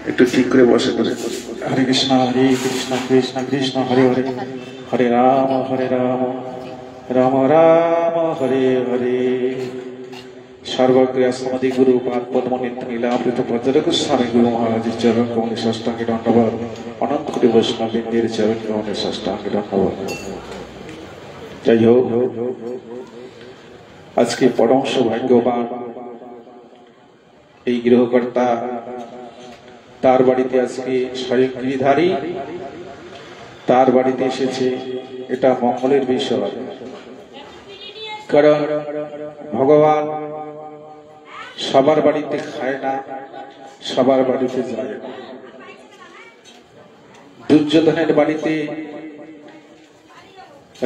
একটু ঠিক করে বসে করে। হরে কৃষ্ণ কৃষ্ণ কৃষ্ণ হরে হরে, হরে রাম রাম রাম হরে হরে। সর্বগ্রে সমাধি গুরু পাদ পদ্ম নিত্য লীলামৃত ভদ্রক স্বামী গুরু মহারাজের চরণ কমলে ষষ্ঠাঙ্গে দণ্ডবত, অনন্ত কোটি বৈষ্ণববৃন্দের চরণ কমলে ষষ্ঠাঙ্গে দণ্ডবত। যাই হোক, আজকে পরম সৌভাগ্যবান এই গৃহকর্তা, তার বাড়িতে আজকে স্বয়ং গিরিধারী তার বাড়িতে এসেছে, এটা মঙ্গলের বিষয়। কারণ ভগবান সবার বাড়িতে খায় না, সবার বাড়িতে যায় না। দুর্যোধনের বাড়িতে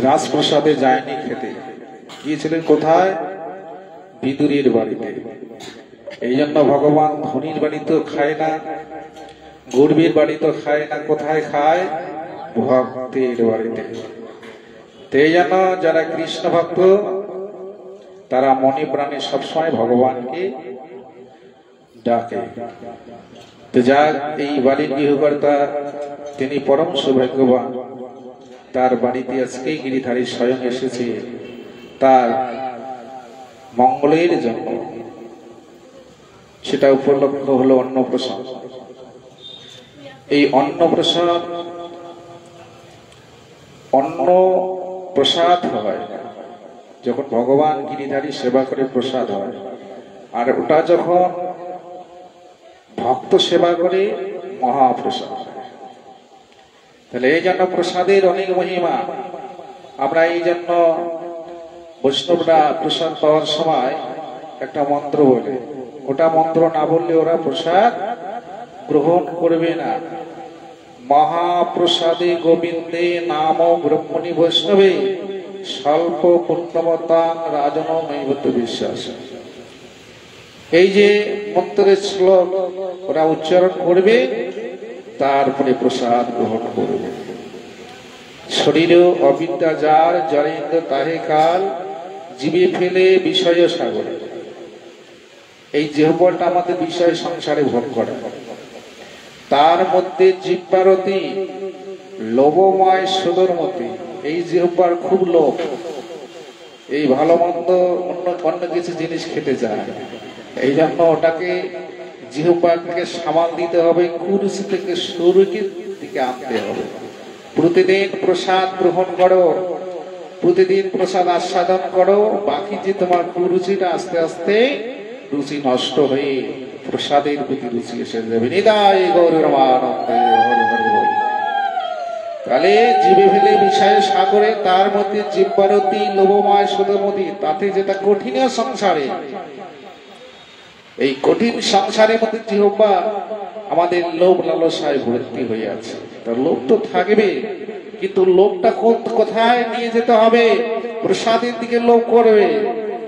রাজপ্রসাদে যায়নি খেতে, গিয়েছিলেন কোথায়? বিদুরের বাড়িতে। এই জন্য ভগবান ধনীর বাড়িতেও খায় না, গরিবের বাড়িতেও খায় না, কোথায় খায়? ভক্তের বাড়িতে। এই জন্য যারা কৃষ্ণ ভক্ত তারা মনে প্রাণে সবসময় ভগবানকে ডাকে। তো যাক, এই বাড়ির গৃহকর্তা তিনি পরম সৌভাগ্যবান, তার বাড়িতে আজকে গিরিধারী স্বয়ং এসেছে তার মঙ্গলের জন্য। সেটা উপলক্ষ হলো অন্নপ্রসাদ। এই অন্নপ্রসাদ হয় যখন ভগবান গিরিধারী সেবা করে, প্রসাদ হয়। আর ওটা যখন ভক্ত সেবা করে, মহাপ্রসাদ। তাহলে এই জন্য প্রসাদের অনেক মহিমা। আমরা এই জন্য বৈষ্ণবরা প্রসাদ পাওয়ার সময় একটা মন্ত্র বলে, ওটা মন্ত্র না বললে ওরা প্রসাদ গ্রহণ করবে না। মহাপ্রসাদে গোবিন্দে নাম ব্রহ্মণি বৈষ্ণবে স্বল্প পুণ্যমতাং রাজন নৈবত বিশ্বাস। এই যে মন্ত্রের শ্লোক ওরা উচ্চারণ করবে, তারপরে প্রসাদ গ্রহণ করবে। শরীরে অবিদ্যা যার জরেন্দ্র তাহে কাল, জীবে ফেলে বিষয় সাগরে। এই জিহ্বাটা আমাদের বিষয় সংসারে ভোগ করে, তার মধ্যে জিহ্বারতি লোভময় সুদর্মতি। এই জিহ্বার খুব লোভ, এই ভালো মন্দ অন্য কিছু জিনিস খেতে চায়। এই জন্য ওটাকে জিহ্বার থেকে সামাল দিতে হবে, কুরুচি থেকে সুরুচির দিকে আনতে হবে। প্রতিদিন প্রসাদ গ্রহণ করো, প্রতিদিন প্রসাদ আস্বাদন করো, বাকি যে তোমার কুরুচিটা আস্তে আস্তে রুচি নষ্ট হয়ে প্রসাদের প্রতি রুচি এসে যাবে। নিদায় গৌরের মানন্দে হরি হরি বল। তাহলে জীবে ফেলে বিষয় সাগরে, তার মধ্যে জিহ্বারতি লোভময় সুদমতি। তাতে যেটা কঠিন সংসারে, এই কঠিন সংসারের মধ্যে জিহ্বা আমাদের লোভ লালসায় ভর্তি হয়ে আছে। তার লোভ তো থাকবে, কিন্তু লোভটা কোথায় নিয়ে যেতে হবে? প্রসাদের দিকে লোভ করবে,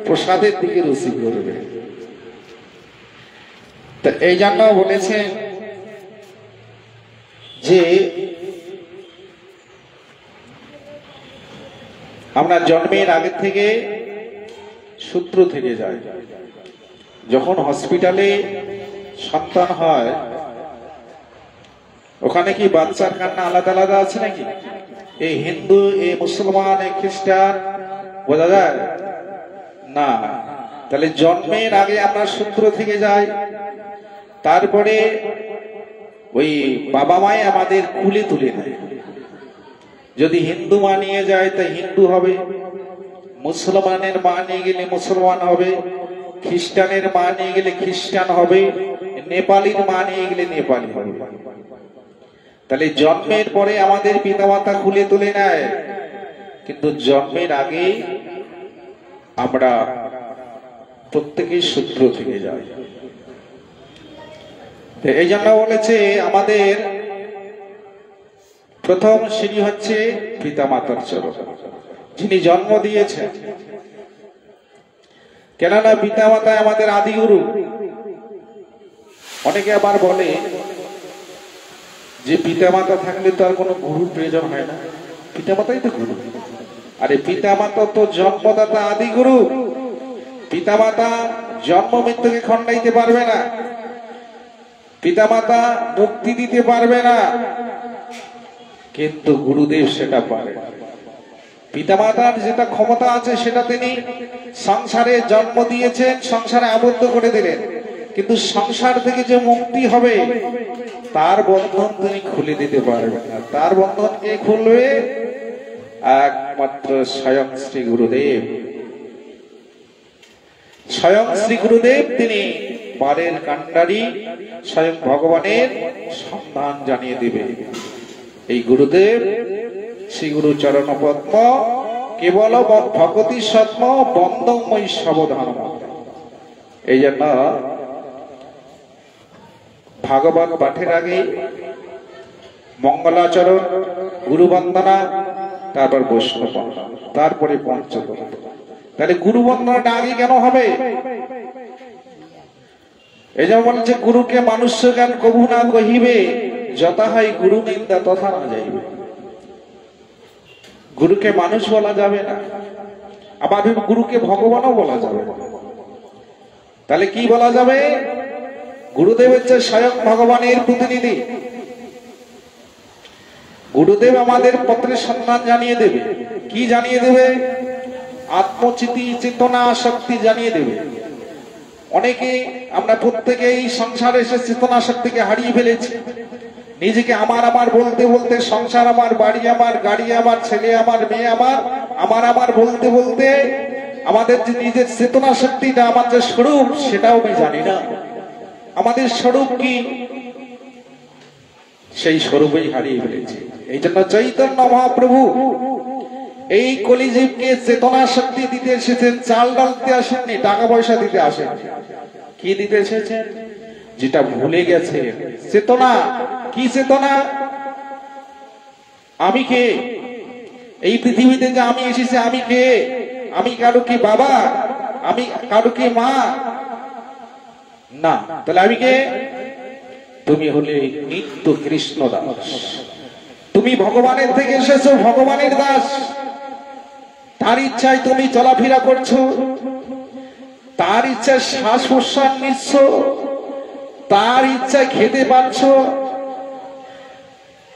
প্রসাদের দিকে রুচি করবে। এই জন্য বলেছেন যে আমরা জন্মের আগে থেকে সূত্র থেকে যাই। যখন হসপিটালে সন্তান হয়, ওখানে কি বাচ্চার কান্না আলাদা আলাদা আছে নাকি? এই হিন্দু, এই মুসলমান, এই খ্রিস্টান, বোঝা যায় না। তাহলে জন্মের আগে আমরা সূত্র থেকে যাই, তারপরে ওই বাবা মাই আমাদের কুলে তুলে নেয়। যদি হিন্দু মা নিয়ে যায় তা হিন্দু হবে, মুসলমানের মা নিয়ে গেলে মুসলমান হবে, খ্রিস্টানের মা নিয়ে গেলে খ্রিস্টান হবে, নেপালির মা নিয়ে গেলে নেপালি হবে। তাহলে জন্মের পরে আমাদের পিতামাতা কুলে তুলে নেয়, কিন্তু জন্মের আগে আমরা প্রত্যেকেই সূত্র থেকে যাই। এই জন্য বলেছে আমাদের প্রথম সিঁড়ি হচ্ছে পিতামাতার চরণ, যিনি জন্ম দিয়েছেন। কেননা পিতামাতা আমাদের আদি গুরু। অনেকে আবার বলে যে পিতামাতা থাকলে তো আর কোনো গুরুর প্রয়োজন হয় না, পিতামাতাই তো গুরু। আরে পিতামাতা তো জন্মদাতা আদি গুরু। পিতামাতা জন্ম মৃত্যুকে খণ্ডাইতে পারবে না, পিতামাতা মুক্তি দিতে পারবে না, কিন্তু গুরুদেব সেটা পারে। পিতামাতার যেটা ক্ষমতা আছে সেটা তিনি সংসারে জন্ম দিয়েছেন, সংসারে আবদ্ধ করে দিলেন, কিন্তু সংসার থেকে যে মুক্তি হবে তার বন্ধন তিনি খুলে দিতে পারবেন না। তার বন্ধন কে খুলবে? একমাত্র স্বয়ং শ্রী গুরুদেব। স্বয়ং শ্রী গুরুদেব তিনি পারের কান্ডারি, স্বয়ং ভগবানের সন্ধান জানিয়ে দিবে। এই গুরুদেব শ্রী গুরু চরণ পদ্ম কেবল ভগতি সত্ম বন্দময়ী সাবধান। এই জন্য ভাগবত পাঠের আগে মঙ্গলাচরণ, গুরু বন্দনা, তারপর বৈষ্ণব বন্দনা, তারপরে পঞ্চতন্ত্র। তাহলে গুরু বন্দনাটা আগে কেন হবে? এই যেমন বলছে, গুরুকে মানুষ জ্ঞান কবু না কহিবে, যথা হয় গুরু নিন্দা তথা না যাইবে। গুরুকে মানুষ বলা যাবে না, আবার গুরুকে ভগবানও বলা যাবে না। তাহলে কি বলা যাবে? গুরুদেব হচ্ছে স্বয়ং ভগবানের প্রতিনিধি। গুরুদেব আমাদের পত্রের সন্ধান জানিয়ে দেবে। কি জানিয়ে দেবে? আত্মচিতি চেতনা শক্তি জানিয়ে দেবে। অনেকে আমরা প্রত্যেকে এই সংসারে এসে চেতনা শক্তিকে হারিয়ে ফেলেছি। নিজেকে আমার আমার বলতে বলতে, সংসার আমার, বাড়ি আমার, গাড়ি আমার, ছেলে আমার, মেয়ে আমার, আমার আমার বলতে বলতে আমাদের যে নিজের চেতনা শক্তিটা, আমার যে স্বরূপ, সেটাও আমি জানি না। আমাদের স্বরূপ কি, সেই স্বরূপেই হারিয়ে ফেলেছি। এই জন্য চৈতন্য মহাপ্রভু এই কলিজীবকে চেতনা শক্তি দিতে এসেছেন। চাল ডাল দিতে আসেননি, টাকা পয়সা দিতে আসেন। কি দিতে এসেছেন? যেটা ভুলে গেছে, চেতনা। কি চেতনা? আমি কে? এই পৃথিবীতে যে আমি এসেছি, আমি কে? আমি কারো কি বাবা? আমি কারো কি মা? না। তাহলে আমি কে? তুমি হলে নিত্য কৃষ্ণ দাস। তুমি ভগবানের থেকে এসেছো, ভগবানের দাস। তার ইচ্ছায় তুমি চলাফেরা করছো, তার ইচ্ছায় শ্বাস প্রশ্বাস নিচ্ছ, তার ইচ্ছায় খেতে পাচ্ছ।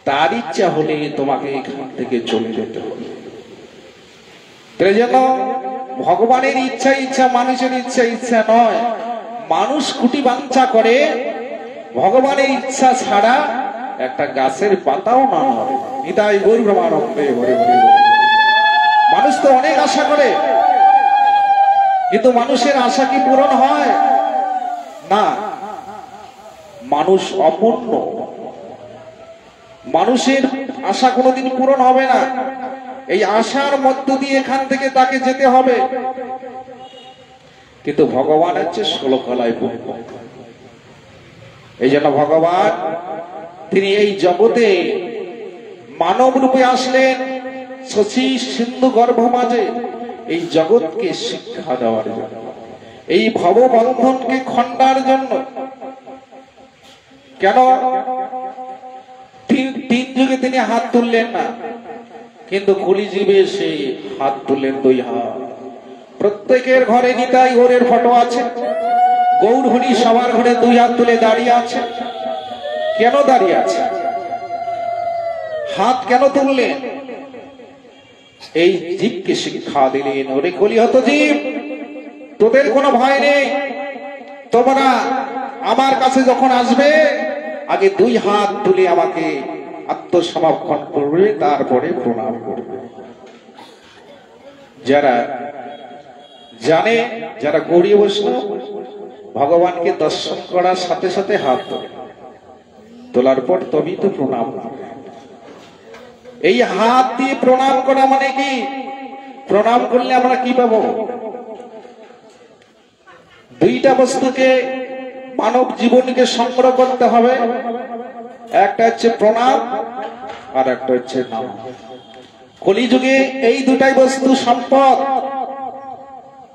তার ইচ্ছা হলে তোমাকে এখান থেকে চলে যেতে হবে। তাই যেন ভগবানের ইচ্ছা ইচ্ছা, মানুষের ইচ্ছা ইচ্ছা নয়। মানুষ কুটি বাঞ্ছা করে, ভগবানের ইচ্ছা ছাড়া একটা গাছের পাতাও না হয়। নিতাই গৌর ব্রহ্মানন্দে হরে হরে। মানুষ তো অনেক আশা করে, কিন্তু মানুষের আশা কি পূরণ হয়? না। মানুষ অপূর্ণ, মানুষের আশা কোনোদিন পূরণ হবে না। এই আশার মধ্য দিয়ে এখান থেকে তাকে যেতে হবে। কিন্তু ভগবান হচ্ছে ষোলকলায় পূর্ণ। এই জন্য ভগবান তিনি এই জগতে মানব রূপে আসলেন, শশী সিন্ধু গর্ভ মাঝে এই জগৎকে শিক্ষা দেওয়ার জন্য, এই ভববন্ধনকে খণ্ডার জন্য। কেন? তিন যুগে তিনি হাত তুললেন না, কিন্তু কলিযুগে সেই হাত তুললেন দুই হাত। প্রত্যেকের ঘরে নিতাই গৌরের ফটো আছে, গৌর হরি সবার ঘরে দুই হাত তুলে দাঁড়িয়ে আছে। কেন দাঁড়িয়ে আছে? হাত কেন তুললেন? এই জীবকে শিক্ষা দিলেন, ওরে কলিহত জীব, তোদের কোনো ভয় নেই। তোমরা আমার কাছে যখন আসবে, আগে দুই হাত তুলে আমাকে আত্মসমর্পণ করবে, তারপরে প্রণাম করবে। যারা জানে, যারা গৌরী বৈষ্ণব, ভগবানকে দর্শন করার সাথে সাথে হাত তোলার পর তবেই তো প্রণাম। এই হাত দিয়ে প্রণাম করা মানে কি? প্রণাম করলে আমরা কি পাবো? দুইটা বস্তুকে মানব জীবনকে সংগ্রহ করতে হবে। একটা হচ্ছে প্রণাম, আর একটা হচ্ছে নাম। কলিযুগে এই দুটাই বস্তু সম্পদ।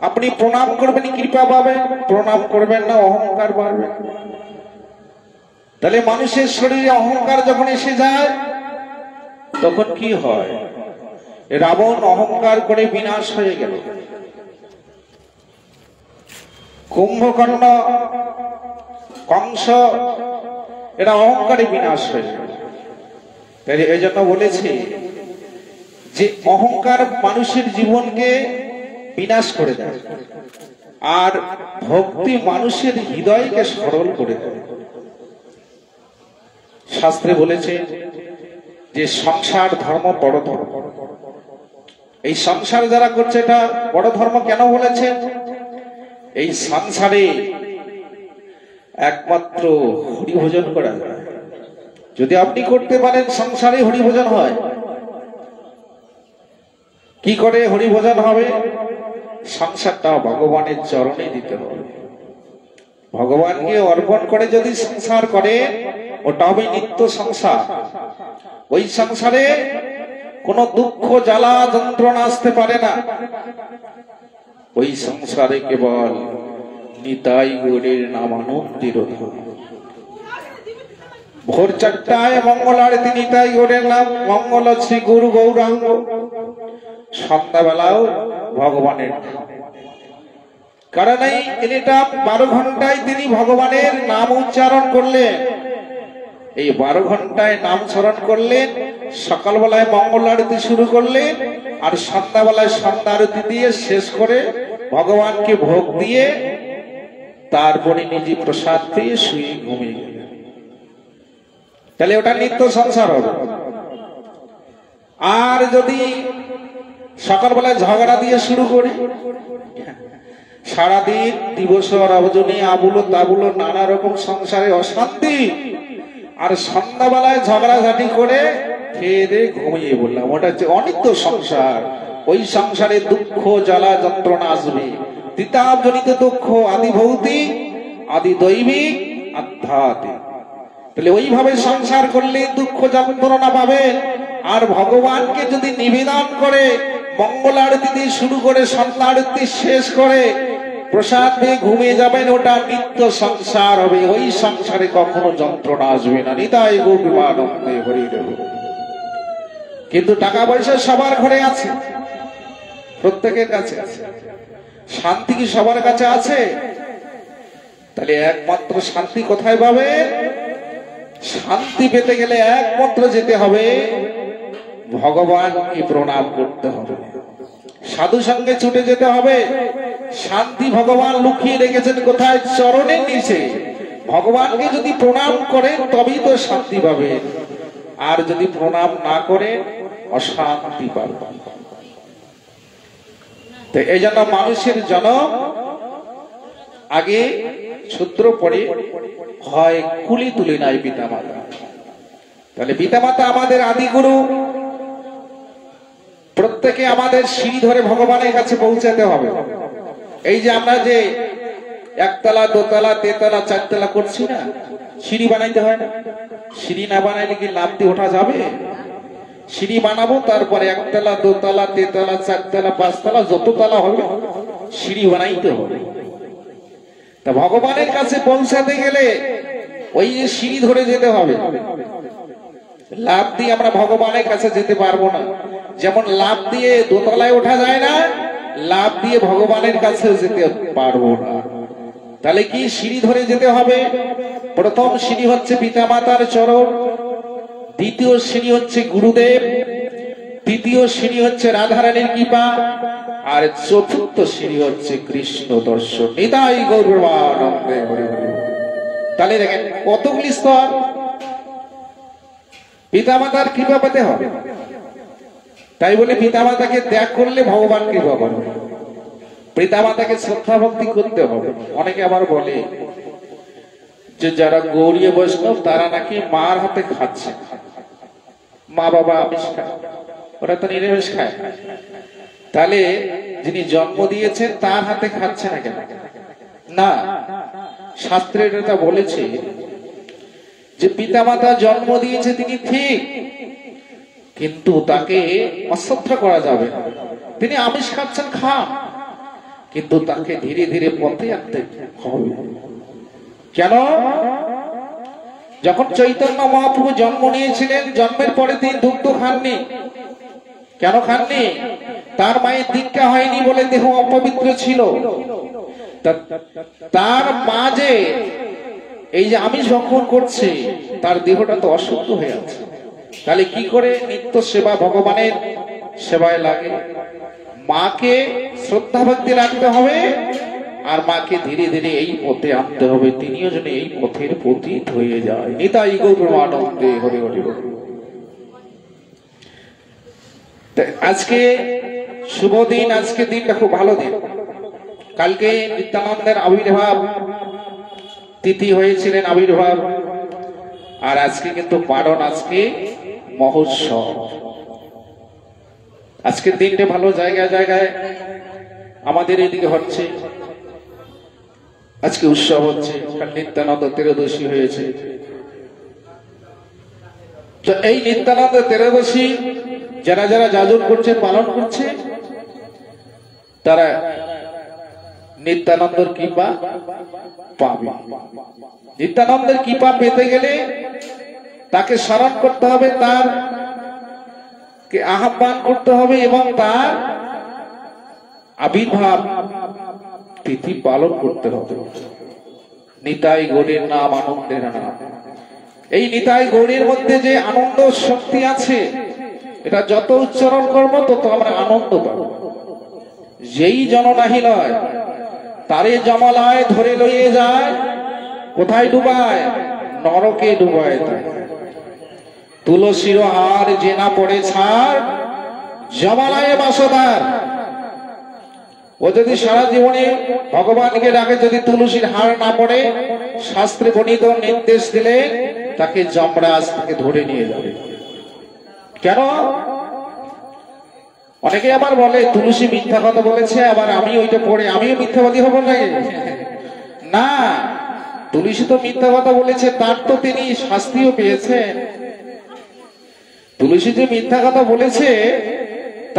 আপনি প্রণাম করবেন, কৃপা পাবেন। প্রণাম করবেন না, অহংকার বাড়বে। তাহলে মানুষের শরীরে অহংকার যখন এসে যায়, তখন কি হয়? রাবণ অহংকার করে বিনাশ হয়ে গেল। কুম্ভকর্ণ, কংস, এটা অহংকারী বিনাশ হয়ে যাবে। তাই এই জন্য বলেছি যে অহংকার মানুষের জীবনকে বিনাশ করে দেয়, আর ভক্তি মানুষের হৃদয়কে সরল করে দেয়। শাস্ত্রে বলেছে যে সংসার ধর্ম বড় ধর্ম। এই সংসার যারা করছে এটা বড় ধর্ম। কেন বলেছে? এই সংসারে একমাত্র হরিভোজন করা যায়। যদি আপনি করতে পারেন সংসারে হরিভোজন হয়। কি করে হরিভোজন হবে? সংসারটা ভগবানের চরণে দিতে হবে। ভগবানকে অর্পণ করে যদি সংসার করে, ওটা হবে নিত্য সংসার। ওই সংসারে কোন দুঃখ জ্বালা যন্ত্রণা আসতে পারে না। ওই সংসারে কেবল নিতাই গৌরের নামানন্দের ধাম। ভোর 4টায় মঙ্গল আরতি, নিতাই গৌরের নাম, মঙ্গল শ্রী গুরু গৌরাঙ্গ। সন্ধ্যাবেলাও ভগবানের, কারণ এই তিনিটা 12 ঘন্টায় তিনি ভগবানের নাম উচ্চারণ করলেন। এই 12 ঘন্টায় নাম স্মরণ করলেন, সকালবেলায় মঙ্গল আরতি শুরু করলেন, আর সন্ধ্যাবেলায় সন্ধ্যা আরতি দিয়ে শেষ করে ভগবানকে ভোগ দিয়ে তারপরে নিজে প্রসাদ পেয়ে শুয়ে ঘুমিয়ে গেলেন। তাহলে ওটা নিত্য সংসার হবে। আর যদি সকালবেলায় ঝগড়া দিয়ে শুরু করি, সারাদিন দিবস রজনী আবুলো তাবুলো নানা রকম সংসারে অশান্তি, আর সন্ধ্যাবেলায় ঝগড়াঝাটি করে খেয়ে দিয়ে ঘুমিয়ে বললাম, ওটা হচ্ছে অনিত্য সংসার। ওই সংসারে দুঃখ জ্বালা যন্ত্রণা আসবে। তিতাব জনিত দুঃখ আদি ভৌতিক, আদি দৈবিক, আধ্যাত্মিক। তাহলে ওইভাবে সংসার করলে দুঃখ যন্ত্রণা পাবেন। আর ভগবানকে যদি নিবেদন করে মঙ্গল আরতি দিয়ে শুরু করে সন্ধ্যা আরতি শেষ করে প্রসাদ পেয়ে ঘুমিয়ে যাবেন, ওটা নিত্য সংসার হবে। ওই সংসারে কখনো যন্ত্রণা আসবে না। নিতাই গৌরানন্দে হরি দেব। কিন্তু টাকা পয়সা সবার ঘরে আছে, প্রত্যেকের কাছে আছে। শান্তি কি সবার কাছে আছে? তাহলে একমাত্র শান্তি কোথায় পাবে? শান্তি পেতে গেলে একমাত্র যেতে হবে ভগবানকে প্রণাম করতে হবে, সাধু সঙ্গে ছুটে যেতে হবে। শান্তি ভগবান লুকিয়ে রেখেছেন কোথায়? চরণের নিচে। ভগবানকে যদি প্রণাম করেন তবেই তো শান্তি পাবেন, আর যদি প্রণাম না করে অশান্তি পাবেন। তো এই জন্য মানুষের জন্ম আগে সূত্র পড়ে হয় কুলি তুলে নাই পিতামাতা। তাহলে পিতামাতা আমাদের আদি গুরু। প্রত্যেকে আমাদের সিঁড়ি ধরে ভগবানের কাছে পৌঁছাতে হবে। এই যে আমরা যে একতলা, দোতলা, তেতলা, চারতলা করছি না, সিঁড়ি বানাইতে হয় না? সিঁড়ি না বানাইলে কি লাফ দিয়ে ওঠা যাবে? সিঁড়ি বানাবো, তারপরে একতলা, দোতলা, তেতলা, চারতলা, পাঁচতলা, যত তলা হবে সিঁড়ি বানাইতে হবে। তা ভগবানের কাছে পৌঁছাতে গেলে ওই যে সিঁড়ি ধরে যেতে হবে। লাফ দিয়ে আমরা ভগবানের কাছে যেতে পারবো না। যেমন লাফ দিয়ে দোতলায় ওঠা যায় না, লাফ দিয়ে ভগবানের কাছে যেতে পারবো না। তাহলে কি সিঁড়ি ধরে যেতে হবে? প্রথম সিঁড়ি হচ্ছে পিতামাতার চরণ, দ্বিতীয় সিঁড়ি হচ্ছে গুরুদেব, তৃতীয় সিঁড়ি হচ্ছে রাধারানীর কৃপা, আর চতুর্থ সিঁড়ি হচ্ছে কৃষ্ণ দর্শন। নিতাই গৌরানন্দে হরি হরি। তাহলে দেখেন কতগুলি স্তর। পিতামাতার কৃপা পেতে হবে। তাই বলে পিতামাতাকে ত্যাগ করলে ভগবান কৃপা করবে। পিতামাতাকে শ্রদ্ধা ভক্তি করতে হবে। অনেকে আবার বলে যে যারা গৌড়ীয় বৈষ্ণব তারা নাকি মার হাতে খাচ্ছে, মা বাবা আমিষ খায়, ওরা তো নিরামিষ খায়। তাহলে যিনি জন্ম দিয়েছেন তার হাতে খাচ্ছে না কেন? না, শাস্ত্রে এটা বলেছে যে পিতামাতা জন্ম দিয়েছে তিনি ঠিক, কিন্তু তাকে অশ্রদ্ধা করা যাবে না। তিনি আমিষ খাচ্ছেন, খান, কিন্তু তাকে ধীরে ধীরে পথে আনতে হবে। কেন? যখন চৈতন্য মহাপ্রভু জন্ম নিয়েছিলেন, জন্মের পরে তিনি দুগ্ধ খাননি। কেন খাননি? তার মায়ের দীক্ষা হয়নি বলে দেহ অপবিত্র ছিল। তার মা যে এই যে আমিষ ভক্ষণ করছে, তার দেহটা তো অশুদ্ধ হয়ে আছে। তাহলে কি করে নিত্য সেবা ভগবানের সেবায় লাগে? মাকে শ্রদ্ধা ভক্তি রাখতে হবে, আর মাকে ধীরে ধীরে এই পথে আনতে হবে, তিনিও যেন এই পথের পথিত হয়ে যায়। নিতাই গৌরানন্দে হরি হরি হরি। আজকে শুভ দিন, আজকে দিনটা খুব ভালো দিন। কালকে নিত্যানন্দের আবির্ভাব তিথি হয়েছিলেন, আবির্ভাব। আর আজকে কিন্তু পারণ, আজকে মহোৎসব। আজকের দিনটা ভালো, জায়গায় জায়গায় আমাদের এদিকে হচ্ছে, আজকে উৎসব হচ্ছে। নিত্যানন্দ ত্রয়োদশী হয়েছে। তো এই নিত্যানন্দ ত্রয়োদশী যারা যারা যাজন করছে, পালন করছে, তারা নিত্যানন্দের কৃপা পাবে। নিত্যানন্দের কৃপা পেতে গেলে তাকে স্মরণ করতে হবে, তার কে আহ্বান করতে হবে এবং তার আবির্ভাব তিথি পালন করতে হবে। নিতাই গৌরের নাম আনন্দের নাম। এই নিতাই গৌরের মধ্যে যে আনন্দ শক্তি আছে, এটা যত উচ্চারণ করবো তত আমরা আনন্দ পাব। যেই জন নাহি লয় তারে জমলায় ধরে লইয়ে যায়, কোথায় ডুবায়? নরকে ডুবায়। তুলসীর হার যে না পড়ে ছাড়, জমালয়ে বাসদার। ও যদি সারা জীবনে ভগবানকে ডাকে, যদি তুলসীর হার না পড়ে, শাস্ত্রে বর্ণিত নির্দেশ দিলে তাকে যমরাজ থেকে ধরে নিয়ে যাবে। কেন? অনেকে আবার বলে তুলসী মিথ্যা কথা বলেছে, আবার আমি ওইটা পড়ে আমিও মিথ্যাবাদী হব নাকি? না, তুলসী তো মিথ্যা কথা বলেছে, তার তো তিনি শাস্তিও পেয়েছেন। তুলসী যে মিথ্যা কথা বলেছে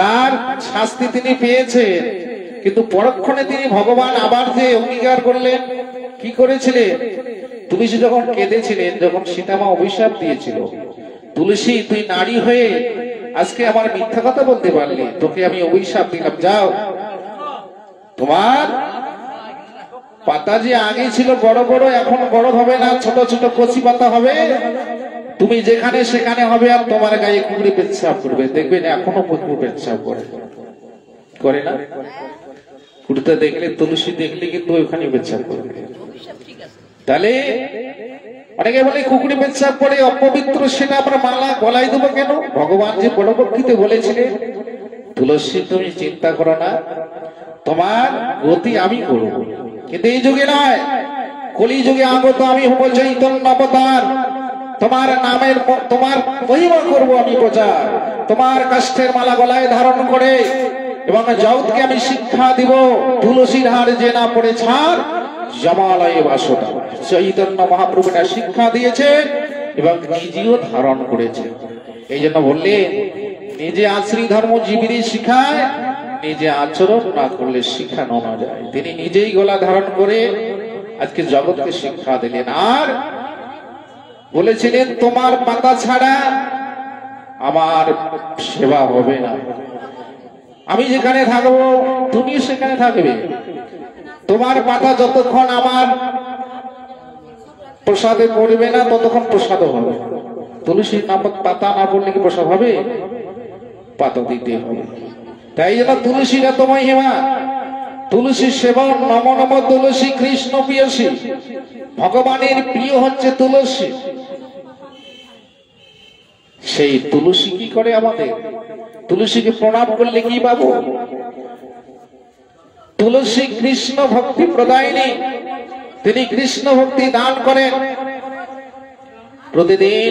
তার শাস্তি তিনি পেয়েছেন, কিন্তু পরক্ষণে তিনি ভগবান আবার যে অঙ্গীকার করলেন, কি করেছিলেন? তুলসী যখন কেঁদেছিলেন, যখন সীতামা অভিশাপ দিয়েছিল, তুলসী তুই নারী হয়ে আজকে আমার মিথ্যা কথা বলতে পারলি, তোকে আমি অভিশাপ দিলাম, যাও, তোমার পাতা যে আগে ছিল বড় বড়, এখন বড় হবে না, ছোট ছোট কচি পাতা হবে, তুমি যেখানে সেখানে হবে, আর তোমার গায়ে কুকুরে পেচ্ছাপ করবে। দেখবেন এখনো কুকুর পেচ্ছাপ করে না? কুকুরটা দেখলে, তুলসী দেখলে কিন্তু ওখানে পেচ্ছাপ করবে। তাহলে অনেকে বলে কুকুরে পেচ্ছাপ করে অপবিত্র, সেটা আমরা মালা গলায় দেবো কেন? ভগবান যে বড়ভক্তিতে বলেছিলেন, তুলসী তুমি চিন্তা করো না, তোমার গতি আমি করব। কিন্তু এই যুগে নয়, কলি যুগে আগত আমি হব চৈতন্য অবতার। তোমার নামের, তোমার মহিমা করব আমি প্রচার। তোমার কাষ্ঠের মালা গলায় ধারণ করে এবং জগৎকে আমি শিক্ষা দিব, তুলসীর হার যে না পড়ে ছাড়, জমালয়ে বাসদা। চৈতন্য মহাপ্রভুটা শিক্ষা দিয়েছে এবং নিজেও ধারণ করেছে। এই জন্য বললেন, নিজে আশ্রী ধর্ম জীবীরই শিখায়, নিজে আচরণ না করলে শিখানো না যায়। তিনি নিজেই গলা ধারণ করে আজকে জগৎকে শিক্ষা দিলেন। আর বলেছিলেন, তোমার পাতা ছাড়া আমার সেবা হবে না। আমি যেখানে থাকবো তুমি সেখানে থাকবে। তোমার পাতা যতক্ষণ আমার প্রসাদে পড়বে না, ততক্ষণ প্রসাদ হবে। তুলসী পাতা না পড়লে কি প্রসাদ হবে? পাতা দিতে হবে। তাই জন্য তুলসীর এত মহিমা। তুলসী সেবন, নম নম তুলসী কৃষ্ণ প্রিয়সী। ভগবানের প্রিয় হচ্ছে তুলসী। সেই তুলসী কি করে আমাদের? তুলসীকে প্রণাম করলে কি পাবো? তুলসী কৃষ্ণ ভক্তি প্রদায়িনী, তিনি কৃষ্ণ ভক্তি দান করেন। প্রতিদিন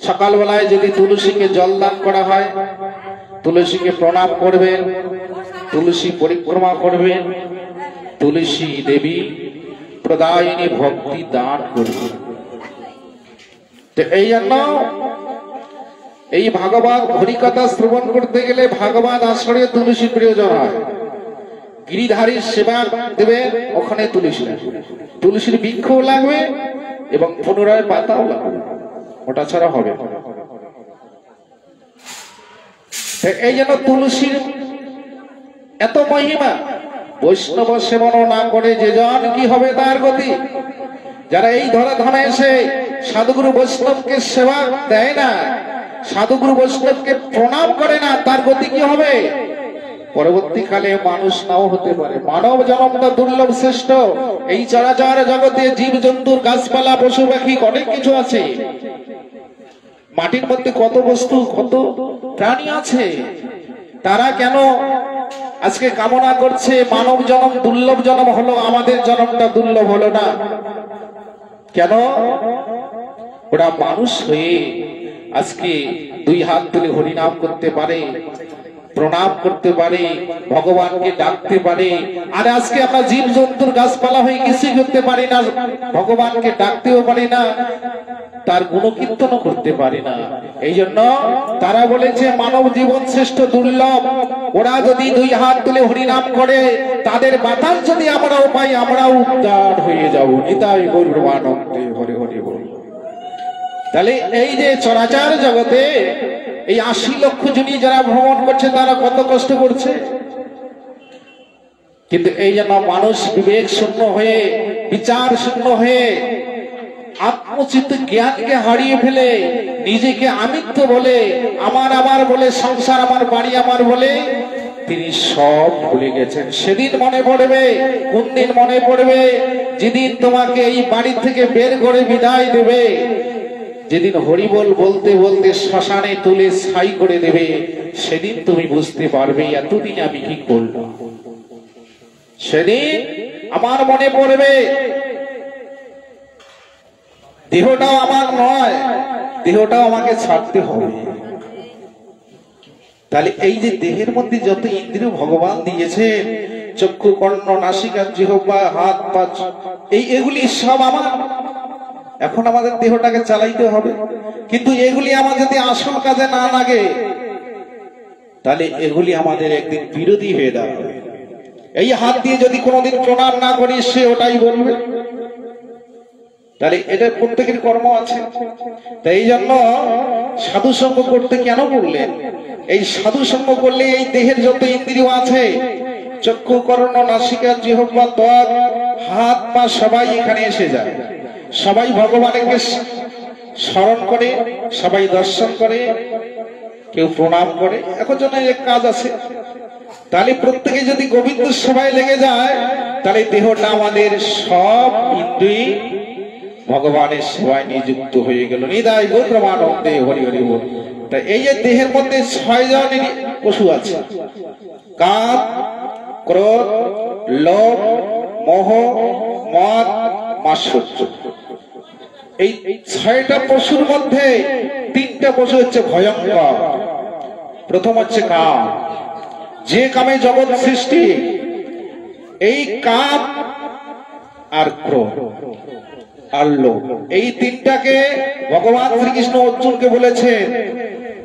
সকালবেলায় যদি তুলসীকে জল দান করা হয়, তুলসীকে প্রণাম করবেন, তুলসী পরিক্রমা করবেন, তুলসী দেবী প্রদায়িনী ভক্তি দান করবেন। তো এই জন্য এই ভাগবত হরিকথা শ্রবণ করতে গেলে ভাগবত আশ্রয়ে তুলসী প্রয়োজন হয়। গিরিধারীর সেবা দেবে, ওখানে তুলসী লাগবে, তুলসীর বৃক্ষও লাগবে এবং পুনরায় পাতাও লাগবে, ওটা ছাড়া হবে। এই জন্য তুলসীর এত মহিমা। বৈষ্ণব সেবন না করে যে জন কি হবে তার গতি? যারা এই ধরাধামে এসে সাধুগুরু বৈষ্ণবকে সেবা দেয় না, সাধুগুরু বৈষ্ণবকে প্রণাম করে না, তার গতি কি হবে? পরবর্তীকালে মানুষ নাও হতে পারে। মানব জন্মটা দুর্লভ শ্রেষ্ঠ। এই চরাচর জগতে জীব জন্তুর গাছপালা পশু পাখি অনেক কিছু আছে। মাটির মধ্যে কত বস্তু কত প্রাণী আছে। তারা কেন আজকে কামনা করছে মানব জন্ম দুর্লভ জন্ম হলো, আমাদের জন্মটা দুর্লভ হলো না কেন? ওরা মানুষ হয়ে আজকে দুই হাত তুলে হরিনাম করতে পারে, প্রণাম করতে পারে, ভগবানকে ডাকতে পারে। আর আজকে আমরা জীব জন্তুর গাছপালা হয়ে কিছুই করতে পারি না, ভগবানকে ডাকতেও পারি না, তার গুণকীর্তনও করতে পারি না। এই জন্য তারা বলেছে মানব জীবন শ্রেষ্ঠ দুর্লভ। ওরা যদি দুই হাত তুলে হরিনাম করে, তাদের বাতাস যদি আমরাও পাই, আমরাও উদ্ধার হয়ে যাব। নিতাই গৌরানন্দে হরি হরি বল। তাহলে এই যে চরাচর জগতে এই ৮০ লক্ষ জনই যারা ভ্রমণ করছে, তারা কত কষ্ট করছে। কিন্তু এই জন্য মানুষ বিবেক শূন্য হয়ে, বিচার শূন্য হয়ে, আত্মচিত্ত জ্ঞানকে হারিয়ে ফেলে, নিজেকে আমিত্ব বলে, আমার আমার বলে, সংসার আমার, বাড়ি আমার বলে তিনি সব ভুলে গেছেন। সেদিন মনে পড়বে, কোন দিন মনে পড়বে? যেদিন তোমাকে এই বাড়ি থেকে বের করে বিদায় দেবে, যেদিন হরিবল বলতে বলতে শ্মশানে তুলে ছাই করে দেবে, সেদিন তুমি বুঝতে পারবে এতদিন আমি কি করলাম। সেদিন আমার মনে পড়বে দেহটাও আমার নয়, দেহটাও আমাকে ছাড়তে হবে। তাহলে এই যে দেহের মধ্যে যত ইন্দ্রিয় ভগবান দিয়েছে, চক্ষু, কর্ণ, নাসিকা, জিহ্বা, হাত, পা, এগুলি সব আমার। এখন আমাদের দেহটাকে চালাইতে হবে, কিন্তু এগুলি আমার যদি আসল কাজে না লাগে, তাহলে এগুলি আমাদের একদিন বিরোধী হয়ে দাঁড়াবে। এই হাত দিয়ে যদি কোনোদিন প্রণাম না করি, সে ওটাই বলবে। তাহলে এটা প্রত্যেকের কর্ম আছে। তাই এই জন্য সাধু সঙ্গ করতে কেন বললেন? এই সাধু সঙ্গ করলে এই দেহের যত ইন্দ্রিয় আছে, চক্ষু, কর্ণ, নাসিকা, জিহ্বা, ত্বক, হাত, পা, সবাই এখানে এসে যায়। সবাই ভগবানকে স্মরণ করে, সবাই দর্শন করে, কেউ প্রণাম করে। এখন জন্য এক কাজ আছে। তাহলে প্রত্যেকে যদি গোবিন্দ সেবায় লেগে যায়, তাহলে দেহটা আমাদের সব ইন্দ্রিয় ভগবানের সেবায় নিযুক্ত হয়ে গেল। নিদায় গৌরানন্দে হরি হরি বল। তাই এই যে দেহের মধ্যে ৬ জনের পশু আছে, কাম, ক্রোধ, লোভ, মোহ, মদ, মাৎসর্য। এই ৬টা পশুর মধ্যে ৩টা পশু হচ্ছে ভয়ঙ্কর। প্রথম হচ্ছে কাম। যে কামে জগৎ সৃষ্টি, এই কাম আর ক্রোধ আর লোভ, এই ৩টাকে ভগবান শ্রীকৃষ্ণ অর্জুনকে বলেছেন,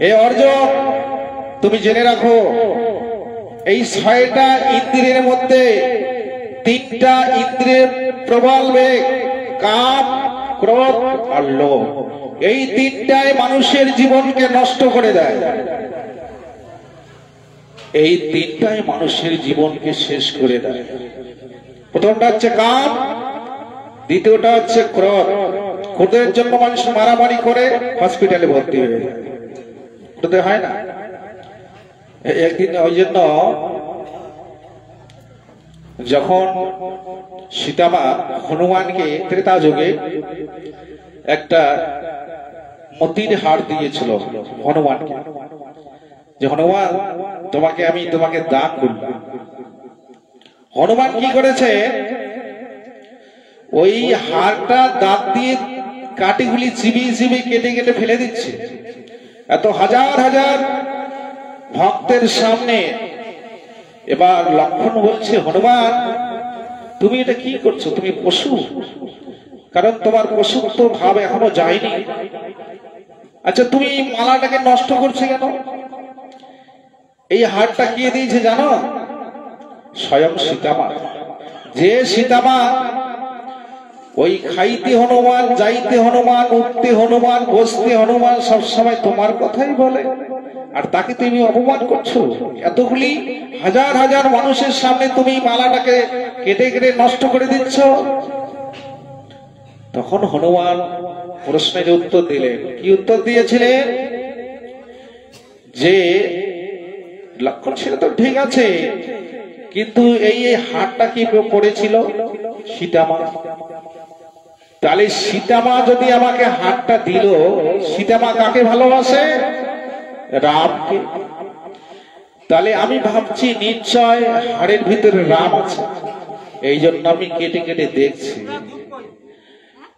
হে অর্জুন, তুমি জেনে রাখো, এই ৬টা ইন্দ্রিয়ের মধ্যে ৩টা ইন্দ্রিয়ের প্রবল বেগ, কাম, ক্রোধ আর লোভ। এই ৩টাই মানুষের জীবনকে নষ্ট করে দেয়। এই ৩টাই মানুষের জীবনকে শেষ করে দেয়। প্রথমটা হচ্ছে কাম, দ্বিতীয়টা হচ্ছে ক্রোধ। ক্রোধের জন্য মানুষ মারামারি করে, হসপিটালে ভর্তি হয়ে যায়। ক্রোধে হয় না। একদিন ওই জন্য যখন সীতামা হনুমানকে ত্রেতা যুগে একটা মতির হার দিয়েছিল হনুমানকে, যে হনুমান তোমাকে দান করলাম। হনুমান কি করেছে? ওই হারটা দাঁত দিয়ে কাটিগুলি চিবিয়ে চিবিয়ে কেটে কেটে ফেলে দিচ্ছে। এত হাজার হাজার ভক্তের সামনে এবার লক্ষণ বলছে, হনুমান, তুমি এটা কি করছো? তুমি পশু, কারণ তোমার পশুত্ব ভাব এখনো যায়নি। আচ্ছা, তুমি এই মালাটাকে নষ্ট করছো কেন? এই হারটা কে দিয়েছে জানো? স্বয়ং সীতামা। যে সীতামা ওই খাইতে হনুমান, যাইতে হনুমান, উঠতে হনুমান, বসতে হনুমান, সবসময় তোমার কথাই বলে, আর তাকে তুমি অপমান করছো। এতগুলি হাজার হাজার মানুষের সামনে তুমি মালাটাকে কেটে কেটে নষ্ট করে দিচ্ছ। তখন হনুমান প্রশ্নের উত্তর দিলেন। কি উত্তর দিয়েছিলেন? যে লক্ষণ সেটা তো ঠিক আছে, কিন্তু এই হাড়টা কি পড়েছিল? সীতামা। তাহলে সীতামা যদি আমাকে হাড়টা দিল, সীতামা কাকে ভালোবাসে? রামকে। তাহলে আমি ভাবছি নিশ্চয় হাড়ের ভিতরে রাম আছে, এই জন্য আমি কেটে কেটে দেখছি।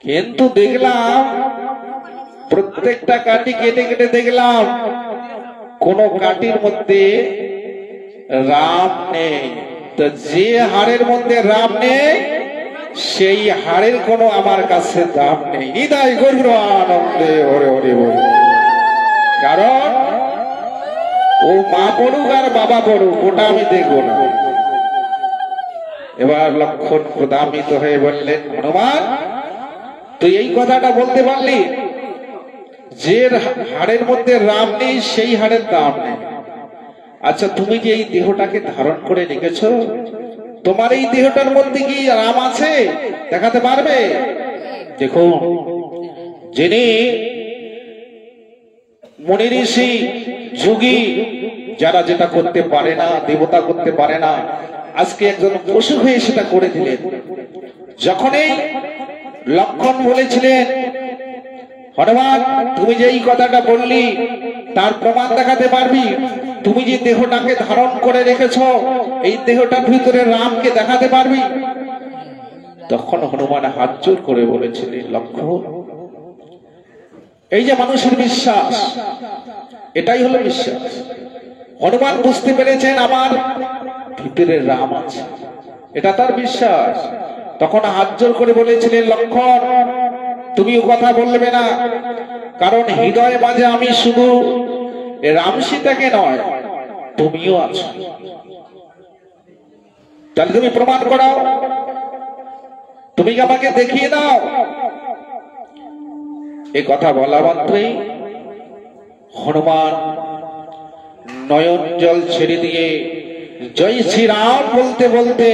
কিন্তু দেখলাম প্রত্যেকটা কাঠি কেটে কেটে দেখলাম কোন কাঠির মধ্যে রাম নেই। তো যে হাড়ের মধ্যে রাম নেই, সেই হাড়ের কোনো আমার কাছে দাম নেই। নিতাই গৌর আনন্দে হরে হরে বল। কারণ ও মা পড়ুক আর বাবা পড়ুক, ওটা আমি দেখবো না। এবার লক্ষণ ক্রোধান্বিত হয়ে বললেন, হনুমান তুই এই কথাটা বলতে পারলি যে হাড়ের মধ্যে রাম নেই, সেই হাড়ের দাম নেই। আচ্ছা, তুমি যে এই দেহটাকে ধারণ করে রেখেছো, তোমার এই দেহটার মধ্যে কি রাম আছে? দেখাতে পারবে? দেখুন, যিনি মুনি ঋষি যোগী, যারা যেটা করতে পারে না, দেবতা করতে পারে না, আজকে একজন পশু হয়ে সেটা করে দিলেন। যখনই লক্ষণ বলেছিলেন, হনুমান তুমি যে এই কথাটা বললি তার প্রমাণ দেখাতে পারবি? তুমি যে দেহটাকে ধারণ করে রেখেছ, এই দেহটার ভিতরে রামকে দেখাতে পারবি? তখন হনুমান হাত জোর করে বলেছিলেন, লক্ষণ এই যে মানুষের বিশ্বাস, এটাই হলো বিশ্বাস। হনুমান বুঝতে পেরেছেন আমার ভিতরে রাম আছে, এটা তার বিশ্বাস। তখন হাত জোর করে বলেছিলেন, লক্ষণ তুমিও কথা বলবে না, কারণ হৃদয়ে মাঝে আমি শুধু রাম সীতাকে নয়, তুমিও আছো। তাহলে তুমি প্রমাণ করাও, তুমি আমাকে দেখিয়ে দাও। এই কথা বলা মাত্রই হনুমান নয়ন জল ছেড়ে দিয়ে জয় শ্রীরাম বলতে বলতে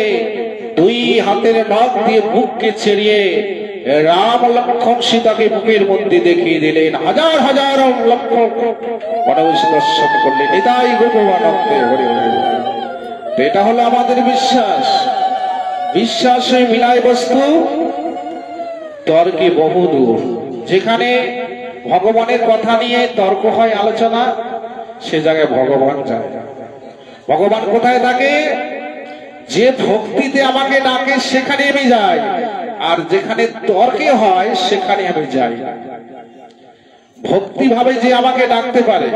দুই হাতের নখ দিয়ে বুককে ছেড়িয়ে রাম লক্ষণ সীতাকে বুকের মধ্যে দেখিয়ে দিলেন। হাজার হাজার লক্ষ মানুষ দর্শন করলেন। এটাই গোপবানন্দে হরে হরে। এটা হলো আমাদের বিশ্বাস। বিশ্বাসে মিলায় বস্তু, তর্কে বহুদূর। যেখানে ভগবানের কথা নিয়ে তর্ক হয়, আলোচনা, সে জায়গায় ভগবান যায়। ভগবান কোথায় থাকে? যে ভক্তিতে আমাকে ডাকে সেখানে আমি যাই, আর যেখানে তর্কে হয় সেখানে আমি যাই। ভক্তি ভাবে যে আমাকে ডাকতে পারে,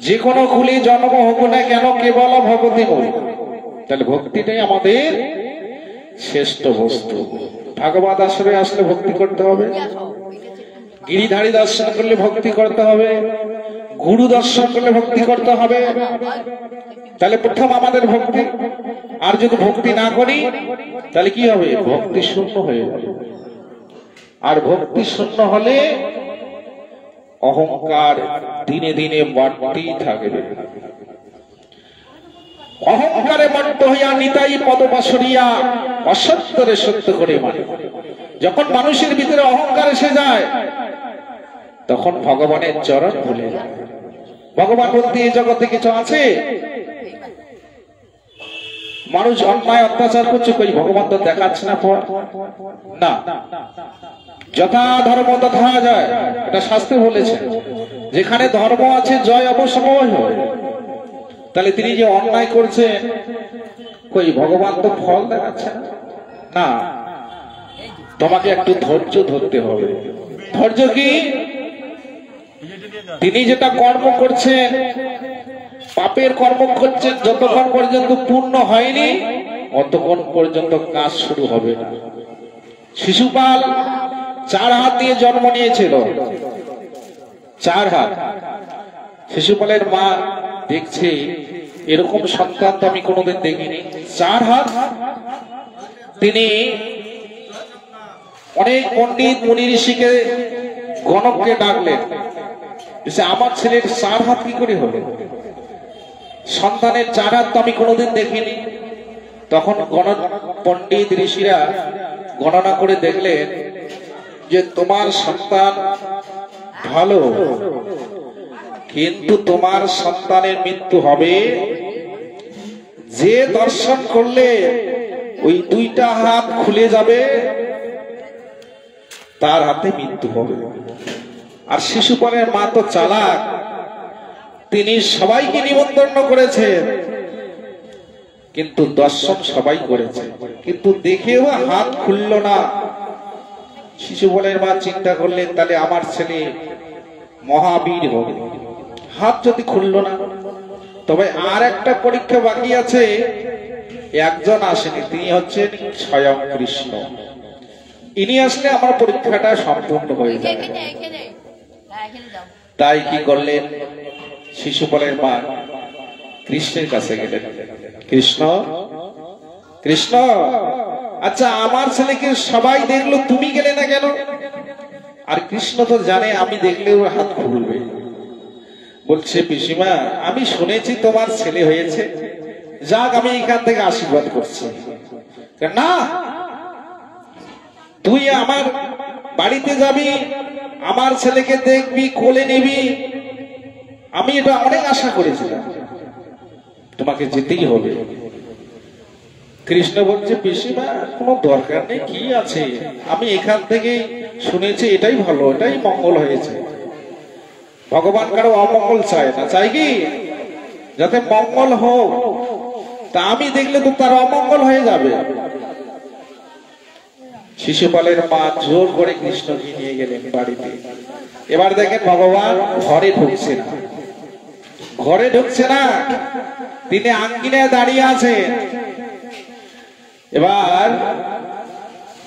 যে কোনো কুলে জন্ম হোক না কেন, কেবল ভগবতী মূল। তাহলে ভক্তিটাই আমাদের শ্রেষ্ঠ বস্তু। ভাগবত আশ্রমে আসলে ভক্তি করতে হবে, গিরিধারী দর্শন করলে ভক্তি করতে হবে, গুরু দর্শন করলে ভক্তি করতে হবে। তাহলে প্রথম আমাদের ভক্তি। আর যদি ভক্তি না করি তাহলে কি হবে? ভক্তি শূন্য হয়ে যাবে। আর ভক্তি শূন্য হলে অহংকার দিনে দিনে বাড়তেই থাকবে। অহংকারে মত্ত হইয়া নিতাই পদপাশরিয়া অসত্যরে সত্য করে মানে। যখন মানুষের ভিতরে অহংকার এসে যায়, তখন ভগবানের চরণ ভুলে যায়। ভগবান বলতে এই জগতে কিছু আছে? মানুষ অন্যায় অত্যাচার করছে, কই ভগবান তো দেখাচ্ছে না পর না। যথা ধর্ম তথা জয়, এটা শাস্ত্রে বলেছে। যেখানে ধর্ম আছে জয় অবশ্যই হয়। তাহলে তিনি যে অন্যায় করছেন, কই ভগবান তো ফল দেখাচ্ছে না। তোমাকে একটু ধৈর্য ধরতে হবে। ধৈর্য কি? তিনি যেটা কর্ম করছেন, পাপের কর্ম করছেন, যতক্ষণ পর্যন্ত পূর্ণ হয়নি ততক্ষণ পর্যন্ত কাজ শুরু হবে না। শিশুপাল 4 হাত দিয়ে জন্ম নিয়েছিল, 4 হাত। শিশুপালের মা দেখছে এরকম সন্তান তো আমি কোনোদিন দেখিনি, 4 হাত। তিনি অনেক পণ্ডিত মুনি ঋষিকে গণককে ডাকলেন, আমার ছেলের 4 হাত কি করে হলো? সন্তানের 4 হাত তো আমি কোনোদিন দেখিনি। তখন গণক পণ্ডিত ঋষিরা গণনা করে দেখলেন যে তোমার সন্তান ভালো, কিন্তু তোমার সন্তানের মৃত্যু হবে, যে দর্শন করলে ওই দুইটা হাত খুলে যাবে তার হাতে মৃত্যু হবে। আর শিশুপালের মা তো চালাক, তিনি সবাইকে নিমন্ত্রণ করেছেন, কিন্তু দর্শন সবাই করেছে, কিন্তু দেখেও হাত খুলল না। শিশুপালের মা চিন্তা করলেন, তাহলে আমার ছেলে মহাবীর হবে, হাত যদি খুলল না। তবে আর একটা পরীক্ষা বাকি আছে, একজন আসেনি, তিনি হচ্ছেন স্বয়ং কৃষ্ণ। ইনি আসলে আমার পরীক্ষাটা সম্পূর্ণ হয়ে যাবে। তাই কি করলেন, শিশুপালের মা কৃষ্ণের কাছে গেলেন। কৃষ্ণ, কৃষ্ণ, আচ্ছা আমার ছেলেকে সবাই দেখলো, তুমি গেলে না কেন? আর কৃষ্ণ তো জানে আমি দেখলে ওর হাত খুলবে। বলছে, পিসিমা আমি শুনেছি তোমার ছেলে হয়েছে, যাক আমি এখান থেকে আশীর্বাদ করছি। না, তুই আমার বাড়িতে যাবি, আমার ছেলেকে দেখবি, কোলে নিবি, আমি এটা অনেক আশা করেছিলাম, তোমাকে যেতেই হবে। কৃষ্ণ বলছে, পিসিমা কোনো দরকার নেই, কি আছে, আমি এখান থেকে শুনেছি এটাই ভালো, এটাই মঙ্গল হয়েছে। ভগবান কারো অমঙ্গল চায় না, চাই কি যাতে মঙ্গল হোক। তা আমি দেখলে তো তার অমঙ্গল হয়ে যাবে। শিশুপালের মা জোর করে কৃষ্ণকে নিয়ে গেলেন বাড়িতে। এবার দেখেন ভগবান ঘরে ঢুকছে না, ঘরে ঢুকছে না, তিনি আঙ্গিনায় দাঁড়িয়ে আছেন। এবার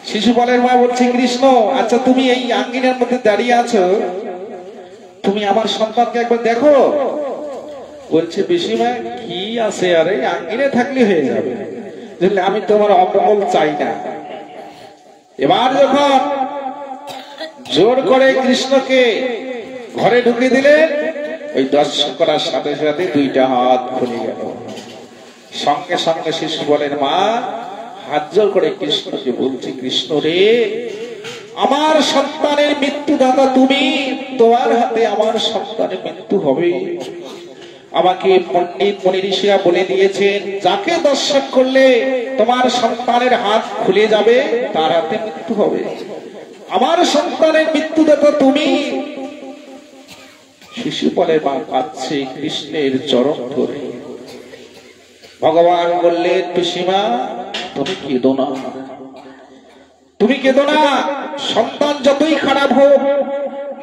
শিশুপালের মা বলছে, কৃষ্ণ আচ্ছা তুমি এই আঙ্গিনার মধ্যে দাঁড়িয়ে আছো, তুমি আমার সন্তানকে একবার দেখো। বলছে, পিসিমা কি আছে, আরে আঙ্গিনে থাকলে হয়ে যাবে, আমি তোমার অমঙ্গল চাই না। এবার যখন জোর করে কৃষ্ণকে ঘরে ঢুকে দিলেন, ওই দর্শন করার সাথে সাথে দুইটা হাত খুলে গেল। সঙ্গে সঙ্গে শিশুপালের মা হাত জোর করে কৃষ্ণকে বলছে, কৃষ্ণ রে, আমার সন্তানের মৃত্যুদাতা তুমি, তোমার হাতে আমার সন্তানের মৃত্যু হবে। আমাকে পণ্ডিত মুনি ঋষিরা বলে দিয়েছেন, যাকে দর্শন করলে তোমার সন্তানের হাত খুলে যাবে তার হাতে মৃত্যু হবে। আমার সন্তানের মৃত্যুদাতা তুমি। শিশুপালের মা কাঁদছে কৃষ্ণের চরণ ধরে। ভগবান বললেন, পিসিমা তুমি কেঁদো না, তুমি কেঁদো না। সন্তান যতই খারাপ হোক,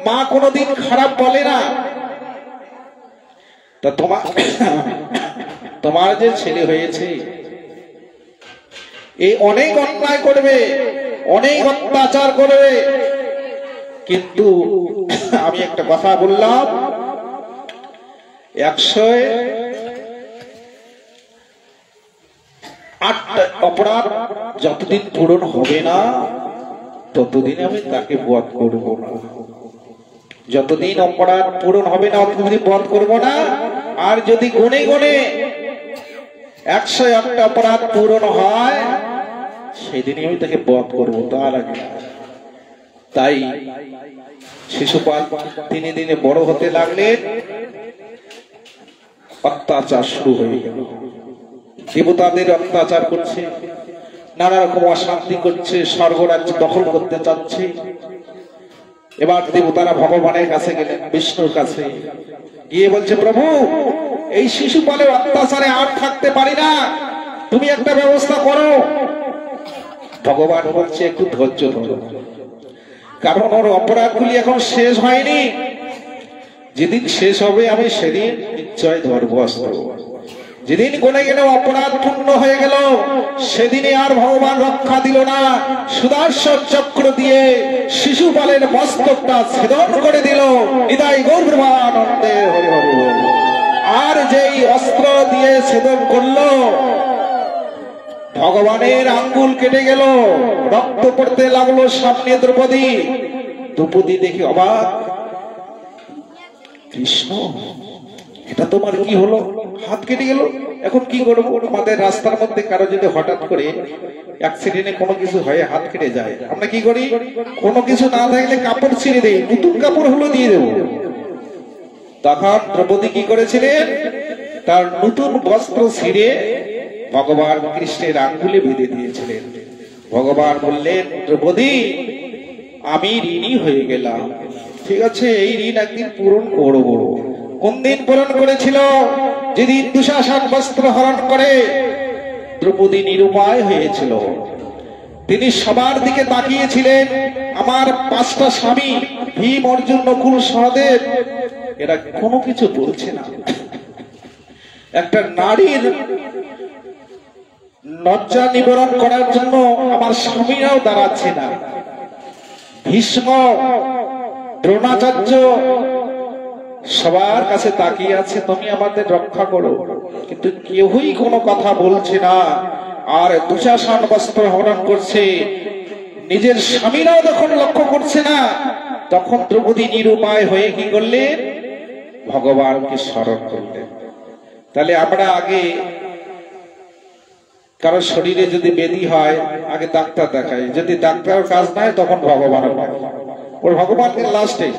মা কোনোদিন খারাপ বলে না। তা তোমার যে ছেলে হয়েছে, এই অনেক অন্যায় করবে, অনেক অত্যাচার করবে, কিন্তু আমি একটা কথা বললাম, 108টা অপরাধ যতদিন পূরণ হবে না ততদিন আমি তাকে বধ করব না। যতদিন অপরাধ পূরণ হবে না ততদিন বধ করব না। আর যদি গুনে গুনে 101টা অপরাধ পূরণ হয় সেদিনই আমি তাকে বধ করব, তার আগে। তাই শিশুপাল দিনে দিনে বড় হতে লাগলেন, অত্যাচার শুরু হয়ে গেল। দেবতাদের অত্যাচার করছে, নানা রকম অশান্তি করছে, স্বর্গরাজ্য দখল করতে চাচ্ছে। এবার দেবতারা ভগবানের কাছে গেলেন, বিষ্ণুর কাছে গিয়ে বলছে, প্রভু এই শিশুপালের অত্যাচারে আর থাকতে পারি না, তুমি একটা ব্যবস্থা করো। ভগবান বলছে, একটু ধৈর্য ধরো, কারণ ওর অপরাধগুলি এখন শেষ হয়নি, যেদিন শেষ হবে আমি সেদিন নিশ্চয় ধরব অস্ত্র। যেদিন গুনে গেল অপরাধ পূর্ণ হয়ে গেল, সেদিনে আর ভগবান রক্ষা দিল না, সুদর্শন চক্র দিয়ে শিশুপালের মস্তকটা ছেদন করে দিল। নিতাই গৌর ব্রহ্মানন্দে হরি হরি বল। আর যেই অস্ত্র দিয়ে ছেদন করলো, ভগবানের আঙ্গুল কেটে গেল, রক্ত পড়তে লাগলো। সামনে দ্রৌপদী, দ্রৌপদী দেখে অবাক, কৃষ্ণ এটা তোমার কি হলো? হাত কেটে গেল, এখন কি করবো? আমাদের রাস্তার মধ্যে কারো যদি হঠাৎ করে অ্যাক্সিডেন্টে কোনো কিছু হয়, হাত কেটে যায়, আমরা কি করি? কোনো কিছু না থাকলে কাপড় ছিঁড়ে দেই, নতুন কাপড় হলো দিয়ে দেবো। তখন দ্রৌপদী কি করেছিলেন? তার নতুন বস্ত্র ছিঁড়ে ভগবান কৃষ্ণের আঙ্গুলে বেঁধে দিয়েছিলেন। ভগবান বললেন, দ্রৌপদী আমি ঋণী হয়ে গেলাম, ঠিক আছে, এই ঋণ একদিন পূরণ করবো। কোন দিন পূরণ করেছিল? যেদিন দুঃশাসন বস্ত্র হরণ করে দ্রৌপদী নিরুপায় হয়েছিল। তিনি সবার দিকে তাকিয়েছিলেন, আমার 5টা স্বামী ভীম, অর্জুন, নকুল, সহদেব, এরা কোনো কিছু বলছে না। একটা নারীর লজ্জা নিবারণ করার জন্য আমার স্বামীরাও দাঁড়াচ্ছে না। ভীষ্ম, দ্রোণাচার্য সবার কাছে তাকিয়ে আছে, তুমি আমাদের রক্ষা করো, কিন্তু কেউই কোনো কথা বলছে না। আর দুঃশাসন বস্ত্র হরণ করছে, নিজের স্বামীরাও যখন লক্ষ্য করছে না, তখন দ্রৌপদী নিরুপায় হয়ে কি করলেন? ভগবানকে স্মরণ করলেন। তাহলে আমরা আগে কারো শরীরে যদি ব্যাধি হয়, আগে ডাক্তার দেখাই, যদি ডাক্তার কাজ নাই তখন ভগবান ওর ভগবানকে লাস্টে।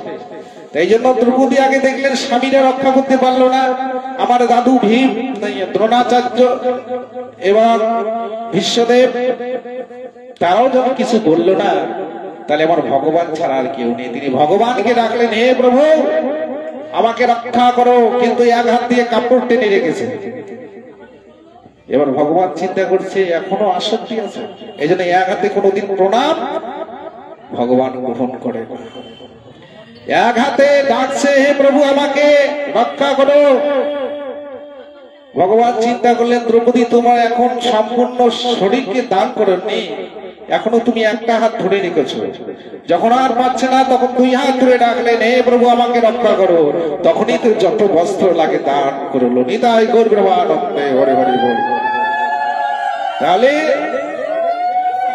এই জন্য দ্রৌপদী আগে দেখলেন স্বামীরা রক্ষা করতে পারলো না, আমার দাদু ভীম, দ্রোণাচার্য এবং ভীষ্মদেব তারাও যখন কিছু বললো না, তাহলে আমার ভগবান ছাড়া আর কেউ নেই। তিনি ভগবানকে ডাকলেন, হে প্রভু আমাকে রক্ষা করো, কিন্তু এক হাত দিয়ে কাপড় টেনে রেখেছে। এবার ভগবান চিন্তা করছে এখনো আসক্তি আছে, এই জন্য এক হাতে কোনোদিন প্রণাম ভগবান গ্রহণ করে, এক হাতে ডাকছে, হে প্রভু আমাকে রক্ষা করো। ভগবান চিন্তা করলেন, দ্রৌপদী তোমার এখন সম্পূর্ণ শরীরকে দান করেননি, এখনো তুমি একটা হাত ধরে রেখেছো। যখন আর পাচ্ছে না তখন 2 হাত ধরে ডাকলেন, হে প্রভু আমাকে রক্ষা করো। তখনই তো যত বস্ত্র লাগে দান করলো। নিতাই গৌর প্রেমানন্দে হরে হরে বল। তাহলে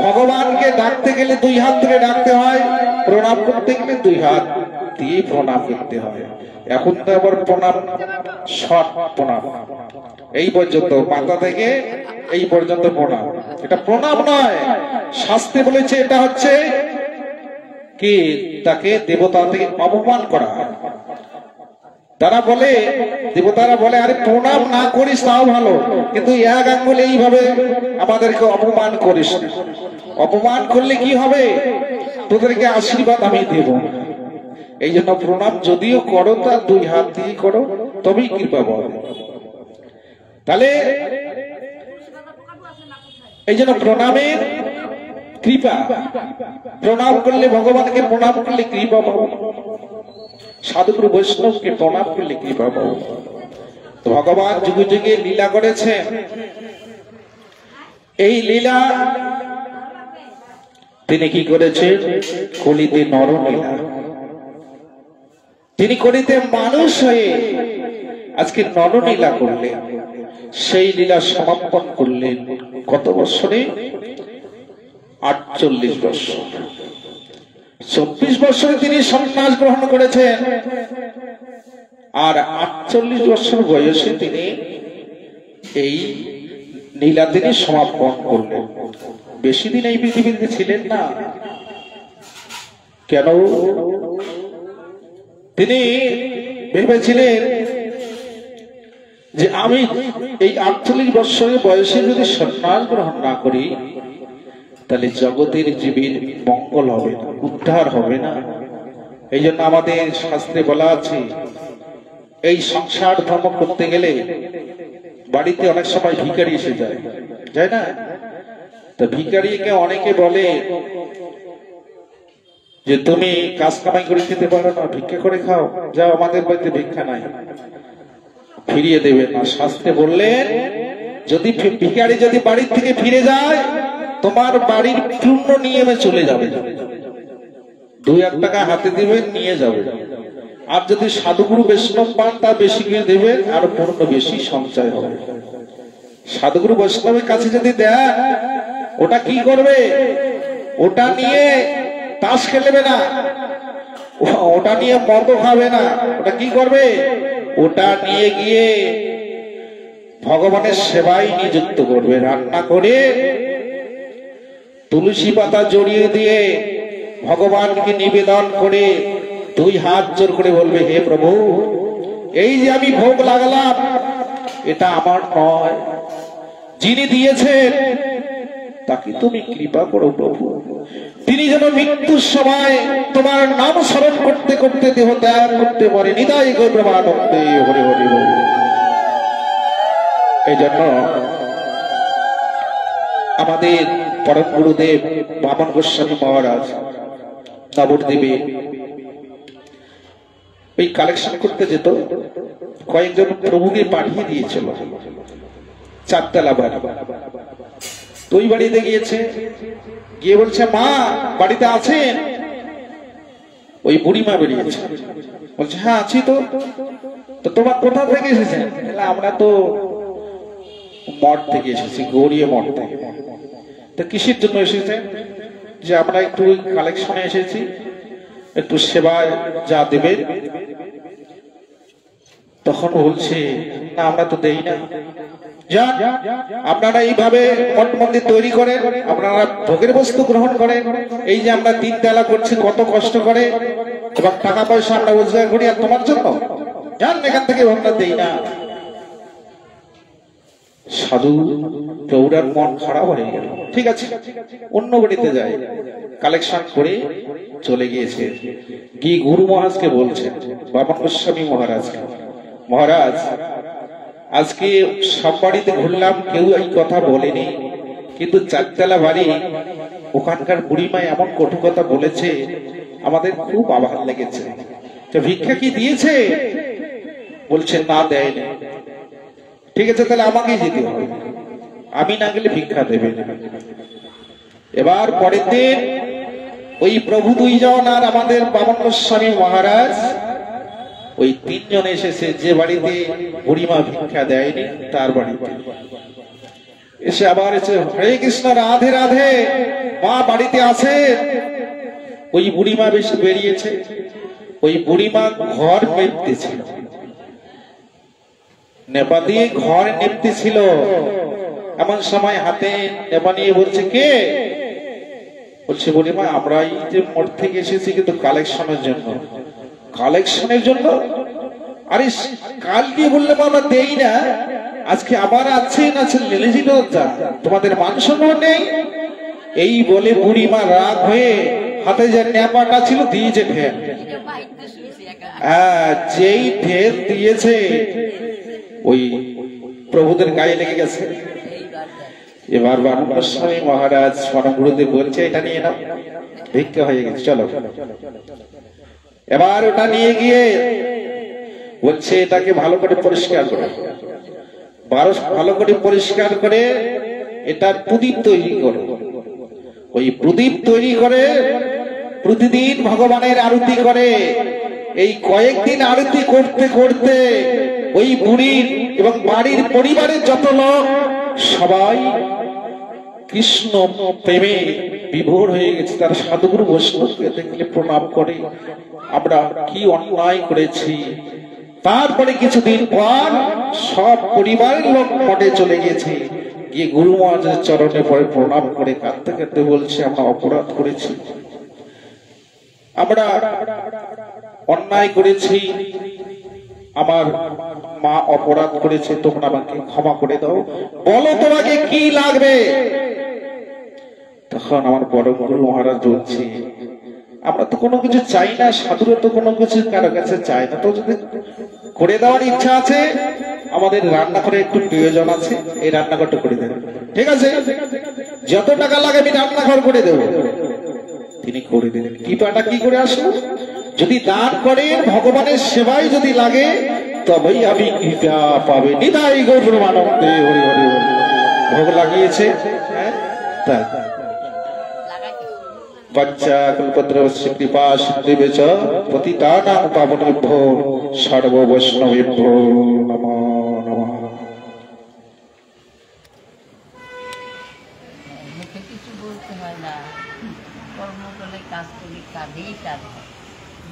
ভগবানকে ডাকতে গেলে 2 হাত ধরে ডাকতে হয়, প্রণাম করতে গেলে 2 হাত দিয়ে প্রণাম করতে হয়। এখন তো আবার প্রণাম শর্ট প্রণাম, এই পর্যন্ত, মাথা থেকে এই পর্যন্ত প্রণাম। এটা প্রণাম নয়, শাস্ত্রে বলেছে এটা হচ্ছে কি, তাকে দেবতা থেকে অপমান করা। তারা বলে, দেবতারা বলে, আরে প্রণাম না করিস তাও ভালো, কিন্তু এক আঙ্গুলে এইভাবে আমাদেরকে অপমান করিস না। অপমান করলে কি হবে? তোদেরকে আশীর্বাদ আমি দেব। এই জন্য প্রণাম যদিও করো তা 2 হাত দিয়ে করো, তবেই কৃপা পাবে। তাহলে এই জন্য প্রণামের কৃপা, প্রণাম করলে ভগবানকে প্রণাম করলে কৃপা পাবো, সাধুগুরু বৈষ্ণবকে প্রণাম করলে কৃপা পাবো। তো ভগবান যুগে যুগে লীলা করেছেন। এই লীলা তিনি কি করেছেন? কলিতে নরলীলা। তিনি কলিতে মানুষ হয়ে আজকে নরলীলা করলেন। সেই লীলা সমাপন করলেন কত বছরে? 48 বছর। 24 বছরে তিনি সন্ন্যাস গ্রহণ করেছেন, আর 48 বছর বয়সে তিনি এই লীলা তিনি সমাপন করলেন। বেশি দিন এই পৃথিবীতে ছিলেন না। কেন? তিনি ভেবেছিলেন যে আমি এই 48 বছরের বয়সে যদি সন্ন্যাস গ্রহণ না করি, তাহলে জগতের জীবের মঙ্গল হবে না, উদ্ধার হবে না। এই জন্য আমাদের শাস্ত্রে বলা আছে, এই সংসার ধর্ম করতে গেলে বাড়িতে অনেক সময় ভিখারি এসে যায়, যায় না? তো ভিখারিকে অনেকে বলে যে তুমি কাজ কামাই করে খেতে পারো না, ভিক্ষা করে খাও, যাও, আমাদের বাড়িতে ভিক্ষা নাই, ফিরিয়ে দেবে না। শাস্ত্রে বললেন, যদি ভিখারি যদি বাড়ির থেকে ফিরে যায়, তোমার বাড়ির পূর্ণ নিয়মে চলে যাবে, 2-1 টাকা হাতে দিবেন, নিয়ে যাবে। আর যদি সাধুগুরু বৈষ্ণব পান, তা বেশি করে দেবেন, আর পূর্ণ বেশি সঞ্চয় হবে। সাধুগুরু বৈষ্ণবের কাছে যদি দেয়, ওটা কি করবে? ওটা নিয়ে তাস খেলবে না, ওটা নিয়ে মদ খাবে না, ওটা কি করবে? ওটা নিয়ে গিয়ে ভগবানের সেবায় নিযুক্ত করবে। রান্না করে তুলসী পাতা জড়িয়ে দিয়ে ভগবানকে নিবেদন করে 2 হাত জোর করে বলবে, হে প্রভু, এই যে আমি ভোগ লাগালাম এটা আমার নয়, যিনি দিয়েছেন তাকে তুমি কৃপা করো প্রভু, তিনি যেন মৃত্যুর সময় তোমার নাম স্মরণ করতে করতে দেহ ত্যাগ করতে পারে। নিতাই গৌর প্রেমানন্দে হরি হরি বল। এই জন্য আমাদের পরম গুরুদেব বামন গোস্বামী মহারাজ নবদ্বীপে ওই কালেকশন করতে যেত, কয়েকজন প্রভুকে পাঠিয়ে দিয়েছিল 4 তলা বাড়ি। তো ওই বাড়িতে গিয়েছে, গিয়ে বলছে, মা বাড়িতে আছেন? ওই বুড়িমা বেরিয়েছে, বলছে হ্যাঁ আছি। তো তোমার কোথা থেকে এসেছেন? আমরা তো মঠ থেকে এসেছি, গৌরীয় মঠ থেকে। তো কিসের জন্য এসেছেন? যে আমরা একটু কালেকশনে এসেছি, একটু সেবায় যা দেবেন। তখন বলছে, না আমরা তো দেই না। যান, আপনারা এইভাবে মঠ মন্দির তৈরি করেন, আপনারা ভোগের বস্তু গ্রহণ করেন। এই যে আমরা 3 তলা করছি কত কষ্ট করে, এবং টাকা পয়সা আমরা রোজগার করি আর তোমার জন্য? যান এখান থেকে, আমরা দেই না। সাধু প্রৌঢ়ার মন খারাপ হয়ে গেল। ঠিক আছে, অন্য বাড়িতে যায়। কালেকশন করে চলে গিয়েছে, গিয়ে গুরু মহারাজকে বলছে, বামন গোস্বামী মহারাজকে, মহারাজ আজকে সব বাড়িতে ঘুরলাম, কেউ এই কথা বলেনি, কিন্তু 4 তলা বাড়ি ওখানকার বুড়িমা এমন কটু কথা বলেছে, আমাদের খুব আঘাত লেগেছে। তো ভিক্ষা কি দিয়েছে? বলছে না, দেয়নি। ঠিক আছে, তাহলে আমাকেই যেতে হবে, আমি না গেলে ভিক্ষা দেবে না। এবার পরের দিন ওই প্রভু 2 জন আর আমাদের বামন গোস্বামী মহারাজ, ওই 3 জন এসেছে যে বাড়িতে বুড়িমা ভিক্ষা দেয়নি তার বাড়িতে। এসে আবার এসে, হরে কৃষ্ণ, রাধে রাধে, মা বাড়িতে আছে? ওই বুড়িমা বেশি বেরিয়েছে। ওই বুড়িমা ঘর মেপতেছিল, নেপা দিয়ে ঘর নেপতেছিল। এমন সময় হাতে নেপা নিয়ে বলছে, কে? বলছে, বুড়িমা আমরা এই যে মঠ থেকে এসেছি কিন্তু কালেকশনের জন্য। কালেকশনের জন্য? আরে কাল দিয়ে বললে আমরা দেই না, আজকে আবার আছে না লেলেছিল, তোমাদের মান সম্মান নেই। এই বলে বুড়িমা রাগ হয়ে হাতে যে নেপাটা ছিল দিয়েছে ঢের। হ্যাঁ, যেই ঢের দিয়েছে ওই প্রভুদের গায়ে লেগে গেছে। এবার বামন গোস্বামী মহারাজ পরম গুরুদেব বলছে, এটা নিয়ে নাও, ভিক্ষা হয়ে গেছে, চলো। এবার ওটা নিয়ে গিয়ে বলছে, এটাকে ভালো করে পরিষ্কার করো, ভালো করে পরিষ্কার করে এটা প্রদীপ তৈরি করো। ওই প্রদীপ তৈরি করে প্রতিদিন ভগবানের আরতি করে। এই কয়েকদিন আরতি করতে করতে ওই বুড়ির এবং বাড়ির পরিবারের যত লোক সবাই কৃষ্ণ প্রেমে বিভোর হয়ে গেছে। তারা সাধুগুরু বৈষ্ণবকে দেখলে প্রণাম করে, আমরা কি অন্যায় করেছি। তারপরে কিছুদিন পর সব পরিবারের লোক মঠে চলে গেছে, গিয়ে গুরু মহারাজের চরণে পরে প্রণাম করে কাঁদতে কাঁদতে বলছে, আমরা অপরাধ করেছি, আমরা অন্যায় করেছি, আমার মা অপরাধ করেছে, তোমরা আমাকে ক্ষমা করে দাও, বলো তোমাকে কি লাগবে। তখন আমার বড় গুরু মহারাজ বলছে, আমরা তো কোনো কিছু চাই না, সাধুরা তো কোনো কিছু কারো কাছে চায় না, তো যদি করে দেওয়ার ইচ্ছা আছে, আমাদের রান্নাঘরে একটু প্রয়োজন আছে, এই রান্নাঘরটা করে দেবেন। ঠিক আছে, যত টাকা লাগে আমি রান্নাঘর করে দেবো। তিনি করে দিলেন। কৃপাটা কি করে আসলো? যদি দান করেন, ভগবানের সেবায় যদি লাগে, তবেই আমি কৃপা পাবে। নিতাই গৌর প্রেমানন্দে হরি হরি হরি। ভোগ লাগিয়েছে, তাই বাচ্চা কল্পদ্রবস্য কৃপা সিদ্ধিবেচ পতিতানাং পাবনেভ্যো সর্ব বৈষ্ণবেভ্যো নমঃ।